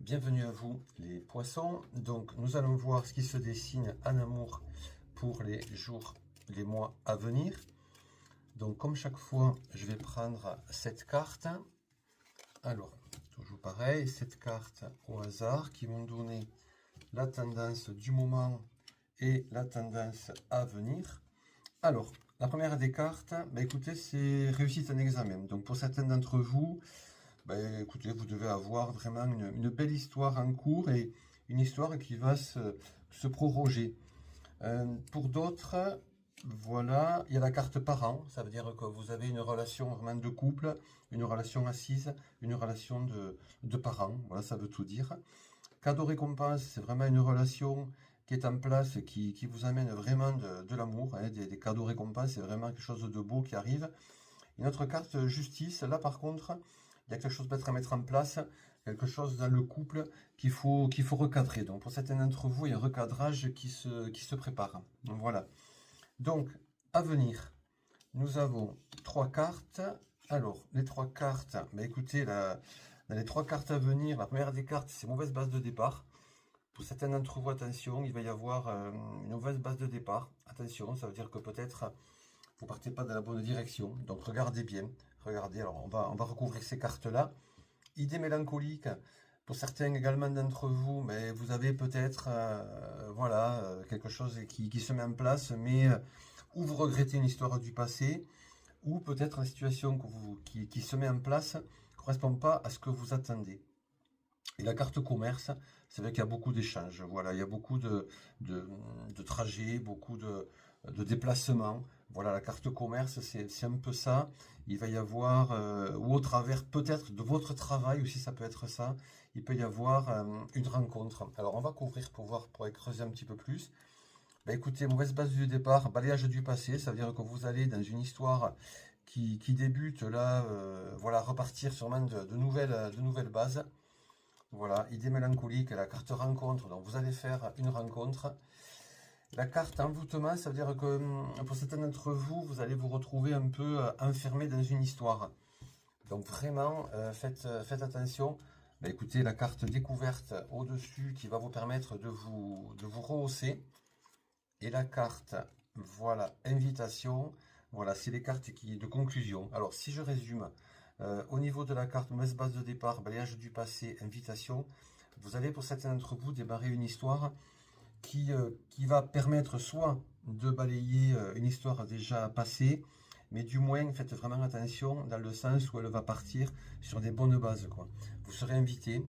Bienvenue à vous les poissons. Donc nous allons voir ce qui se dessine en amour pour les jours, les mois à venir. Donc comme chaque fois, je vais prendre cette carte. Alors, toujours pareil, cette carte au hasard qui vont donner la tendance du moment et la tendance à venir. Alors, la première des cartes, écoutez, c'est réussite en examen. Donc pour certains d'entre vous, écoutez, vous devez avoir vraiment une belle histoire en cours et une histoire qui va se proroger. Pour d'autres, voilà, il y a la carte parent, ça veut dire que vous avez une relation vraiment de couple, une relation assise, une relation de parents, voilà, ça veut tout dire. Cadeau récompense, c'est vraiment une relation qui est en place, qui vous amène vraiment de l'amour, hein, des cadeaux récompenses, c'est vraiment quelque chose de beau qui arrive. Une autre carte justice, là par contre, il y a quelque chose peut-être à mettre en place, quelque chose dans le couple qu'il faut recadrer. Donc pour certains d'entre vous, il y a un recadrage qui se prépare. Donc, voilà. Donc, à venir, nous avons trois cartes. Alors, les trois cartes, écoutez, dans les trois cartes à venir, la première des cartes, c'est mauvaise base de départ. Pour certains d'entre vous, attention, il va y avoir une mauvaise base de départ. Attention, ça veut dire que peut-être vous partez pas dans la bonne direction. Donc regardez bien. Regardez, alors on va recouvrir ces cartes-là. Idée mélancolique, pour certains également d'entre vous, mais vous avez peut-être quelque chose qui se met en place, mais ou vous regrettez une histoire du passé, ou peut-être la situation qui se met en place ne correspond pas à ce que vous attendez. Et la carte commerce, c'est vrai qu'il y a beaucoup d'échanges. Voilà, il y a beaucoup de trajets, beaucoup de déplacements. Voilà, la carte commerce, c'est un peu ça. Il va y avoir, ou au travers peut-être de votre travail aussi, ça peut être ça. Il peut y avoir une rencontre. Alors, on va couvrir pour voir, pour creuser un petit peu plus. Écoutez, mauvaise base du départ, balayage du passé, ça veut dire que vous allez dans une histoire qui débute là, voilà, repartir sûrement de nouvelles bases. Voilà, idée mélancolique, la carte rencontre, donc vous allez faire une rencontre. La carte envoûtement, ça veut dire que pour certains d'entre vous, vous allez vous retrouver un peu enfermé dans une histoire. Donc vraiment, faites attention. Écoutez, la carte découverte au-dessus qui va vous permettre de vous rehausser. Et la carte, voilà, invitation. Voilà, c'est les cartes de conclusion. Alors, si je résume, au niveau de la carte mauvaise base de départ, balayage du passé, invitation, vous allez pour certains d'entre vous démarrer une histoire qui va permettre soit de balayer une histoire déjà passée, mais du moins faites vraiment attention dans le sens où elle va partir sur des bonnes bases, quoi. Vous serez invité